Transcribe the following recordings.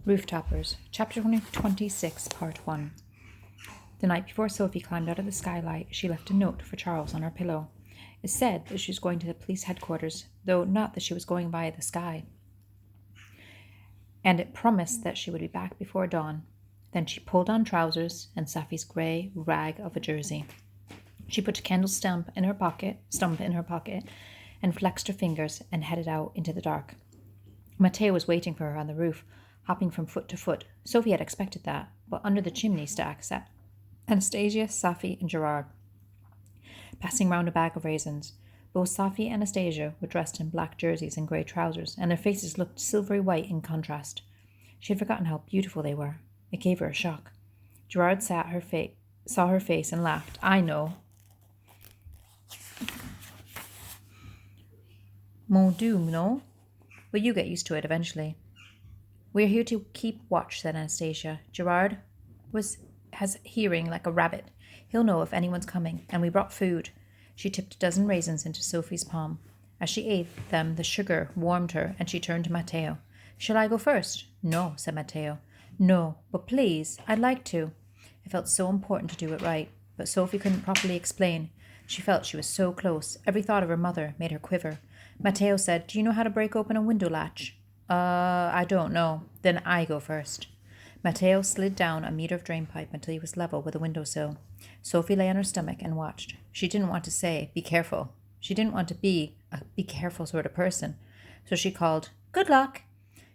Rooftoppers, Chapter 26, Part 1. The night before Sophie climbed out of the skylight, she left a note for Charles on her pillow. It said that she was going to the police headquarters, though not that she was going via the sky. And it promised that she would be back before dawn. Then she pulled on trousers and Sophie's grey rag of a jersey. She put a candle stump in her pocket, and flexed her fingers and headed out into the dark. Matteo was waiting for her on the roof, hopping from foot to foot. Sophie had expected that, but under the chimney stack sat Anastasia, Sophie, and Gerard, passing round a bag of raisins. Both Sophie and Anastasia were dressed in black jerseys and grey trousers, and their faces looked silvery white in contrast. She had forgotten how beautiful they were. It gave her a shock. Gerard saw her face and laughed. "I know. Mon Dieu, no? But you get used to it eventually." "We're here to keep watch," said Anastasia. "Gerard has hearing like a rabbit. He'll know if anyone's coming, and we brought food." She tipped a dozen raisins into Sophie's palm. As she ate them, the sugar warmed her, and she turned to Matteo. "Shall I go first?" "No," said Matteo. "No, but please, I'd like to." It felt so important to do it right, but Sophie couldn't properly explain. She felt she was so close. Every thought of her mother made her quiver. Matteo said, "Do you know how to break open a window latch?" I don't know." "Then I go first." Matteo slid down a meter of drain pipe until he was level with the windowsill. Sophie lay on her stomach and watched. She didn't want to say, "Be careful." She didn't want to be a be careful sort of person. So she called, "Good luck."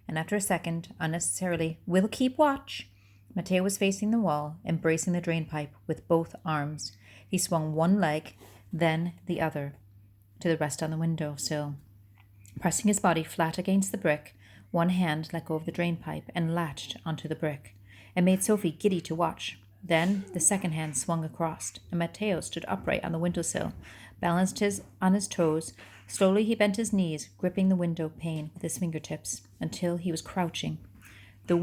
And after a second, unnecessarily, "We'll keep watch." Matteo was facing the wall, embracing the drain pipe with both arms. He swung one leg, then the other, to the rest on the windowsill. Pressing his body flat against the brick, one hand let go of the drain pipe and latched onto the brick. It made Sophie giddy to watch. Then the second hand swung across, and Matteo stood upright on the windowsill, balanced on his toes. Slowly he bent his knees, gripping the window pane with his fingertips, until he was crouching. The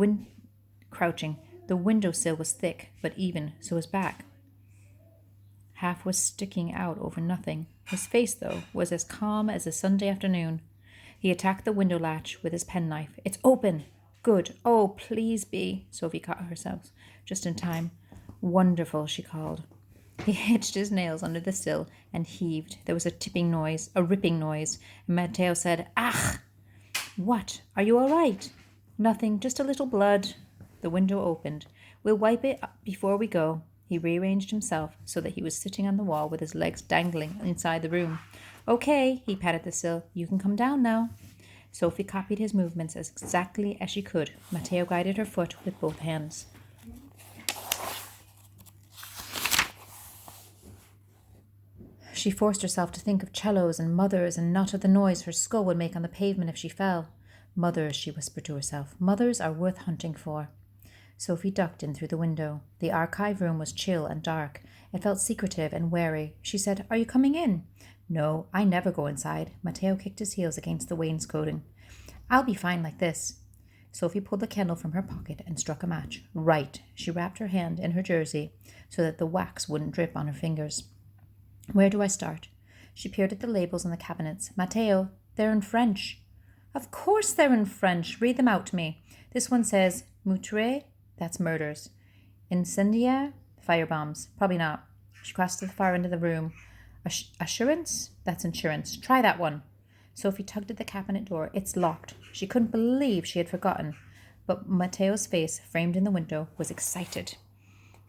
windowsill was thick, but even, so his back half was sticking out over nothing. His face, though, was as calm as a Sunday afternoon. He attacked the window latch with his penknife. "It's open!" "Good! Oh, please be!" Sophie caught herself just in time. "Wonderful!" she called. He hitched his nails under the sill and heaved. There was a ripping noise, and Matteo said, "Ach!" "What? Are you all right?" "Nothing, just a little blood." The window opened. "We'll wipe it up before we go." He rearranged himself so that he was sitting on the wall with his legs dangling inside the room. "Okay," he patted the sill. "You can come down now." Sophie copied his movements as exactly as she could. Matteo guided her foot with both hands. She forced herself to think of cellos and mothers and not of the noise her skull would make on the pavement if she fell. "Mothers," she whispered to herself. "Mothers are worth hunting for." Sophie ducked in through the window. The archive room was chill and dark. It felt secretive and wary. She said, "Are you coming in?" "No, I never go inside." Matteo kicked his heels against the wainscoting. "I'll be fine like this." Sophie pulled the candle from her pocket and struck a match. "Right." She wrapped her hand in her jersey so that the wax wouldn't drip on her fingers. "Where do I start?" She peered at the labels on the cabinets. "Matteo, they're in French." "Of course they're in French. Read them out to me." "This one says meurtre." That's murders. "Incendiaire." Firebombs. Probably not. She crossed to the far end of the room. "Assurance." That's insurance. "Try that one." Sophie tugged at the cabinet door. "It's locked." She couldn't believe she had forgotten, but Matteo's face, framed in the window, was excited.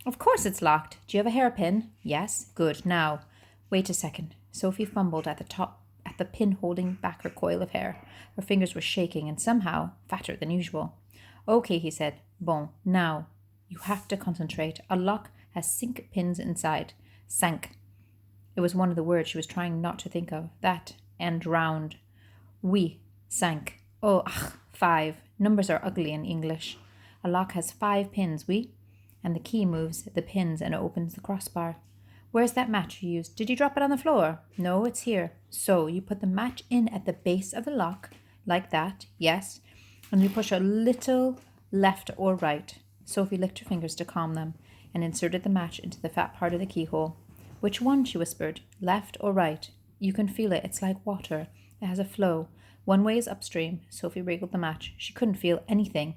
"Of course it's locked. Do you have a hairpin?" "Yes." "Good. Now, wait a second." Sophie fumbled at the pin holding back her coil of hair. Her fingers were shaking and somehow fatter than usual. "Okay," he said. "Bon, now, you have to concentrate. A lock has 5 pins inside." "Cinq." It was one of the words she was trying not to think of. That and round. "Oui, 5. Oh, ach, 5. Numbers are ugly in English. A lock has 5 pins, oui? And the key moves the pins and opens the crossbar. Where's that match you used? Did you drop it on the floor?" "No, it's here." "So you put the match in at the base of the lock, like that, yes, and you push a little left or right." Sophie licked her fingers to calm them and inserted the match into the fat part of the keyhole. "Which one?" she whispered. "Left or right? You can feel it. It's like water. It has a flow. One way is upstream." Sophie wriggled the match. She couldn't feel anything.